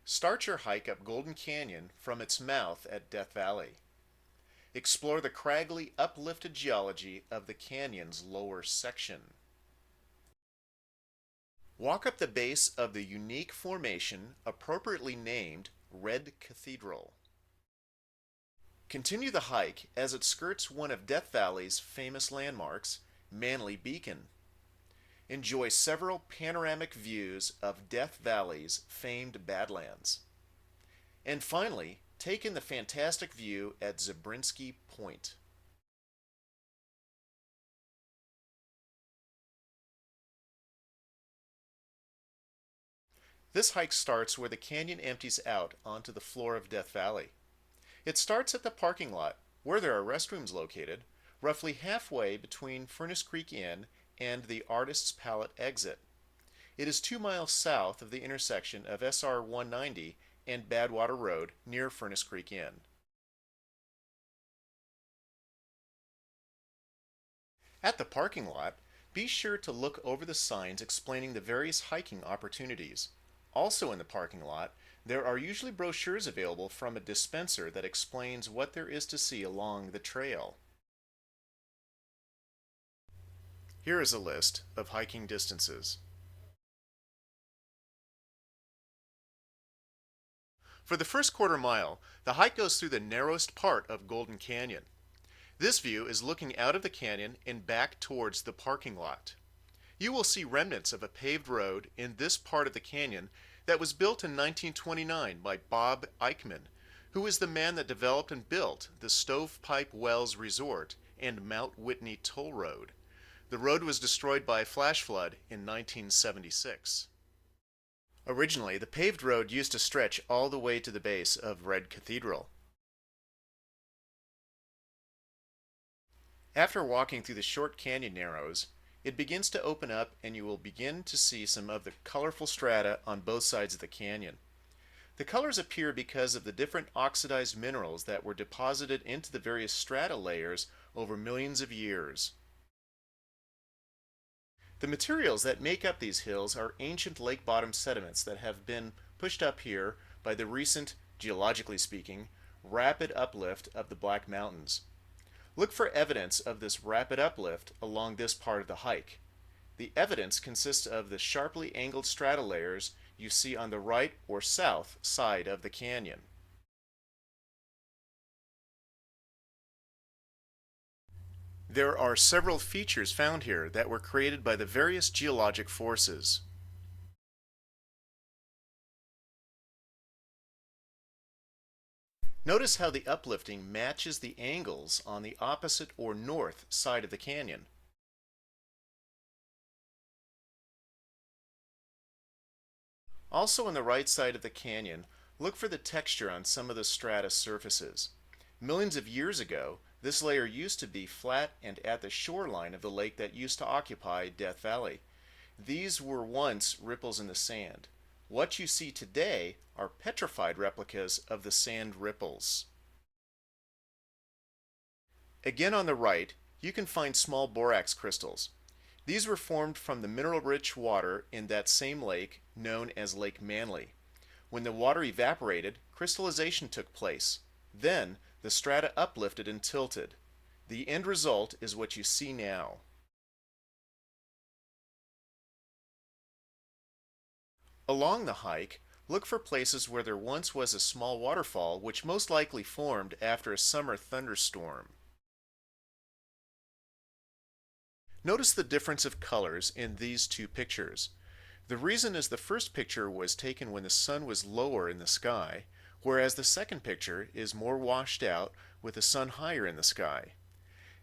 Start your hike up Golden Canyon from its mouth at Death Valley. Explore the craggly, uplifted geology of the canyon's lower section. Walk up the base of the unique formation appropriately named Red Cathedral. Continue the hike as it skirts one of Death Valley's famous landmarks, Manly Beacon. Enjoy several panoramic views of Death Valley's famed Badlands. And finally, take in the fantastic view at Zabriskie Point. This hike starts where the canyon empties out onto the floor of Death Valley. It starts at the parking lot, where there are restrooms located, roughly halfway between Furnace Creek Inn and the Artist's Palette exit. It is 2 miles south of the intersection of SR 190 and Badwater Road near Furnace Creek Inn. At the parking lot, be sure to look over the signs explaining the various hiking opportunities. Also in the parking lot, there are usually brochures available from a dispenser that explains what there is to see along the trail. Here is a list of hiking distances. For the first quarter mile, the hike goes through the narrowest part of Golden Canyon. This view is looking out of the canyon and back towards the parking lot. You will see remnants of a paved road in this part of the canyon that was built in 1929 by Bob Eichmann, who is the man that developed and built the Stovepipe Wells Resort and Mount Whitney Toll Road. The road was destroyed by a flash flood in 1976. Originally, the paved road used to stretch all the way to the base of Red Cathedral. After walking through the short canyon narrows, it begins to open up and you will begin to see some of the colorful strata on both sides of the canyon. The colors appear because of the different oxidized minerals that were deposited into the various strata layers over millions of years. The materials that make up these hills are ancient lake bottom sediments that have been pushed up here by the recent, geologically speaking, rapid uplift of the Black Mountains. Look for evidence of this rapid uplift along this part of the hike. The evidence consists of the sharply angled strata layers you see on the right or south side of the canyon. There are several features found here that were created by the various geologic forces. Notice how the uplifting matches the angles on the opposite or north side of the canyon. Also on the right side of the canyon, look for the texture on some of the strata surfaces. Millions of years ago, this layer used to be flat and at the shoreline of the lake that used to occupy Death Valley. These were once ripples in the sand. What you see today are petrified replicas of the sand ripples. Again on the right, you can find small borax crystals. These were formed from the mineral-rich water in that same lake known as Lake Manly. When the water evaporated, crystallization took place. Then, the strata uplifted and tilted. The end result is what you see now. Along the hike, look for places where there once was a small waterfall which most likely formed after a summer thunderstorm. Notice the difference of colors in these two pictures. The reason is the first picture was taken when the sun was lower in the sky, whereas the second picture is more washed out with the sun higher in the sky.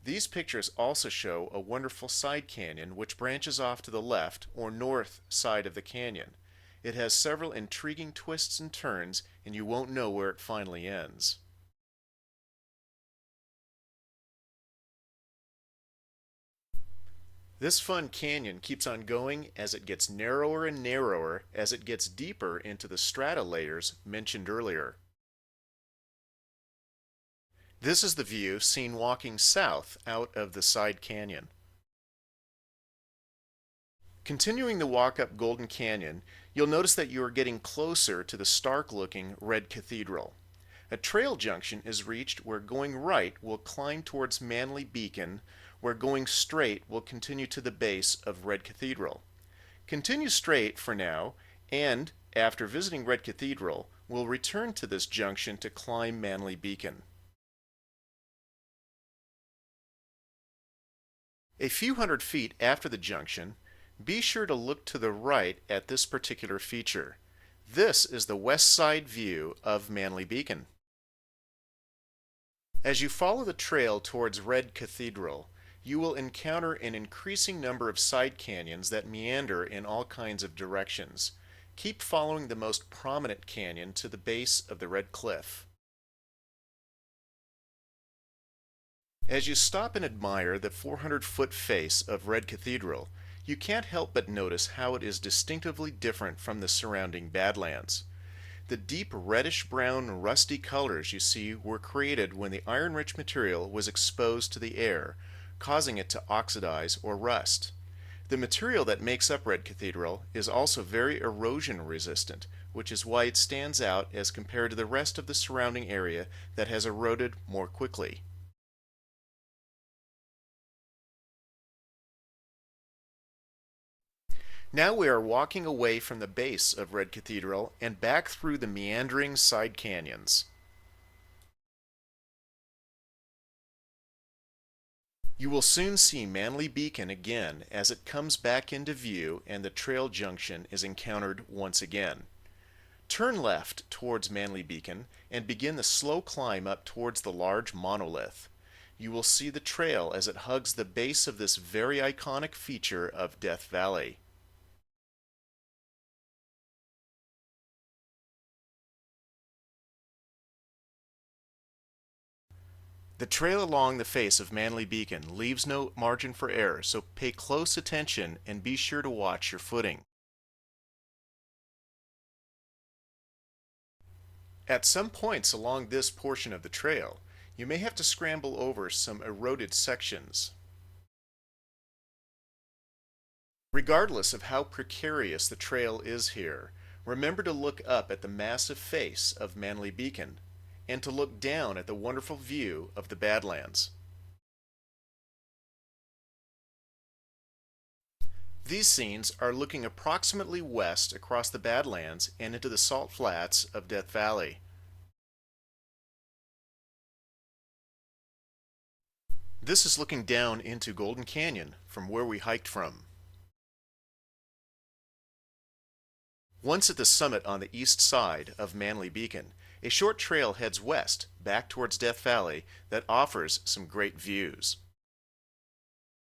These pictures also show a wonderful side canyon which branches off to the left or north side of the canyon. It has several intriguing twists and turns, and you won't know where it finally ends. This fun canyon keeps on going as it gets narrower and narrower as it gets deeper into the strata layers mentioned earlier. This is the view seen walking south out of the side canyon. Continuing the walk up Golden Canyon, you'll notice that you are getting closer to the stark-looking Red Cathedral. A trail junction is reached where going right will climb towards Manly Beacon, where going straight will continue to the base of Red Cathedral. Continue straight for now, and after visiting Red Cathedral, we'll return to this junction to climb Manly Beacon. A few hundred feet after the junction, be sure to look to the right at this particular feature. This is the west side view of Manly Beacon. As you follow the trail towards Red Cathedral, you will encounter an increasing number of side canyons that meander in all kinds of directions. Keep following the most prominent canyon to the base of the Red Cliff. As you stop and admire the 400-foot face of Red Cathedral, you can't help but notice how it is distinctively different from the surrounding Badlands. The deep reddish-brown rusty colors you see were created when the iron-rich material was exposed to the air, causing it to oxidize or rust. The material that makes up Red Cathedral is also very erosion resistant, which is why it stands out as compared to the rest of the surrounding area that has eroded more quickly. Now we are walking away from the base of Red Cathedral and back through the meandering side canyons. You will soon see Manly Beacon again as it comes back into view and the trail junction is encountered once again. Turn left towards Manly Beacon and begin the slow climb up towards the large monolith. You will see the trail as it hugs the base of this very iconic feature of Death Valley. The trail along the face of Manly Beacon leaves no margin for error, so pay close attention and be sure to watch your footing. At some points along this portion of the trail, you may have to scramble over some eroded sections. Regardless of how precarious the trail is here, remember to look up at the massive face of Manly Beacon and to look down at the wonderful view of the Badlands. These scenes are looking approximately west across the Badlands and into the salt flats of Death Valley. This is looking down into Golden Canyon from where we hiked from. Once at the summit on the east side of Manly Beacon, a short trail heads west back towards Death Valley that offers some great views.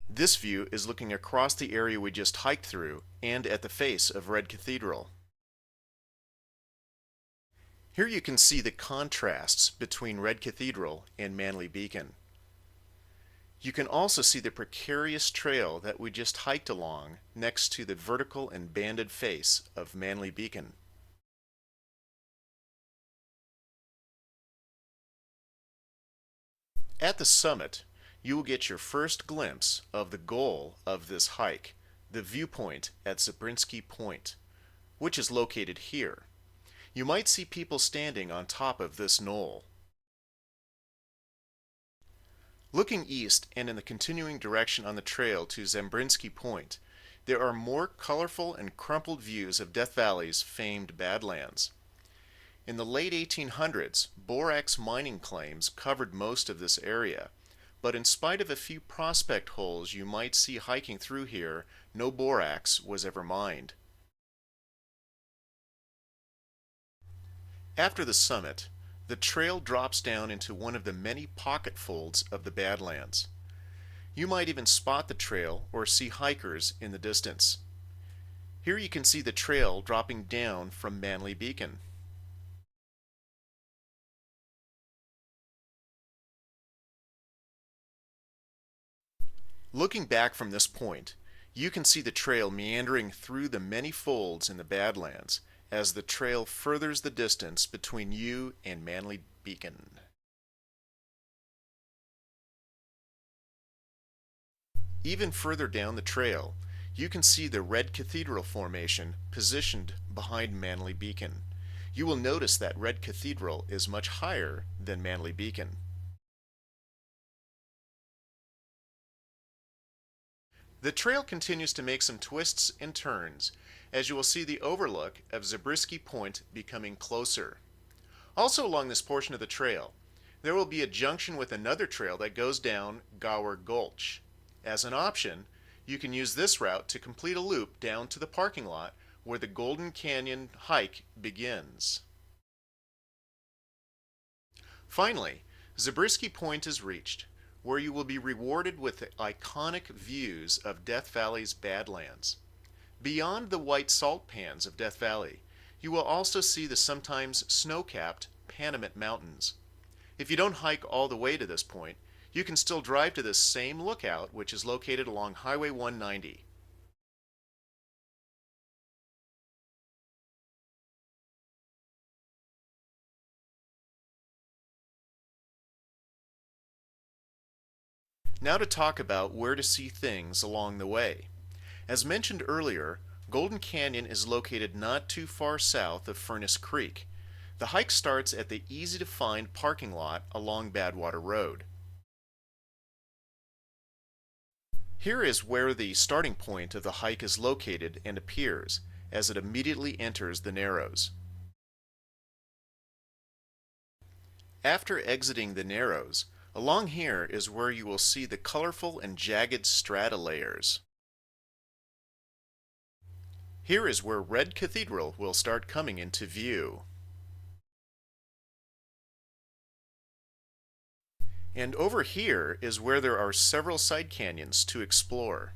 This view is looking across the area we just hiked through and at the face of Red Cathedral. Here you can see the contrasts between Red Cathedral and Manly Beacon. You can also see the precarious trail that we just hiked along next to the vertical and banded face of Manly Beacon. At the summit, you will get your first glimpse of the goal of this hike, the viewpoint at Zabriskie Point, which is located here. You might see people standing on top of this knoll. Looking east and in the continuing direction on the trail to Zabriskie Point, there are more colorful and crumpled views of Death Valley's famed Badlands. In the late 1800s, borax mining claims covered most of this area, but in spite of a few prospect holes you might see hiking through here, no borax was ever mined. After the summit, the trail drops down into one of the many pocket folds of the Badlands. You might even spot the trail or see hikers in the distance. Here you can see the trail dropping down from Manly Beacon. Looking back from this point, you can see the trail meandering through the many folds in the Badlands as the trail furthers the distance between you and Manly Beacon. Even further down the trail, you can see the Red Cathedral formation positioned behind Manly Beacon. You will notice that Red Cathedral is much higher than Manly Beacon. The trail continues to make some twists and turns, as you will see the overlook of Zabriskie Point becoming closer. Also along this portion of the trail, there will be a junction with another trail that goes down Gower Gulch. As an option, you can use this route to complete a loop down to the parking lot where the Golden Canyon hike begins. Finally, Zabriskie Point is reached, where you will be rewarded with the iconic views of Death Valley's Badlands. Beyond the white salt pans of Death Valley, you will also see the sometimes snow-capped Panamint Mountains. If you don't hike all the way to this point, you can still drive to this same lookout, which is located along Highway 190. Now to talk about where to see things along the way. As mentioned earlier, Golden Canyon is located not too far south of Furnace Creek. The hike starts at the easy-to-find parking lot along Badwater Road. Here is where the starting point of the hike is located and appears, as it immediately enters the Narrows. After exiting the Narrows, along here is where you will see the colorful and jagged strata layers. Here is where Red Cathedral will start coming into view. And over here is where there are several side canyons to explore.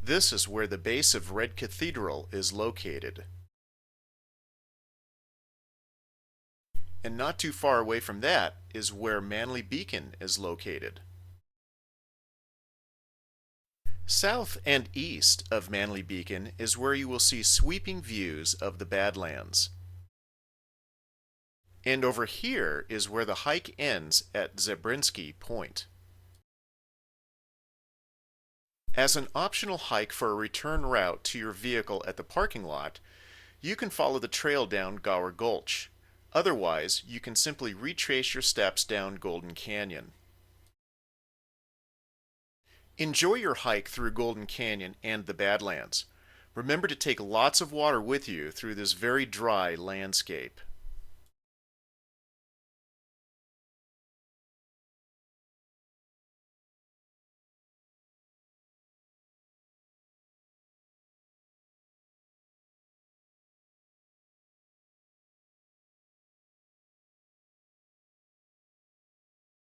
This is where the base of Red Cathedral is located. And not too far away from that is where Manly Beacon is located. South and east of Manly Beacon is where you will see sweeping views of the Badlands. And over here is where the hike ends at Zabriskie Point. As an optional hike for a return route to your vehicle at the parking lot, you can follow the trail down Gower Gulch. Otherwise, you can simply retrace your steps down Golden Canyon. Enjoy your hike through Golden Canyon and the Badlands. Remember to take lots of water with you through this very dry landscape.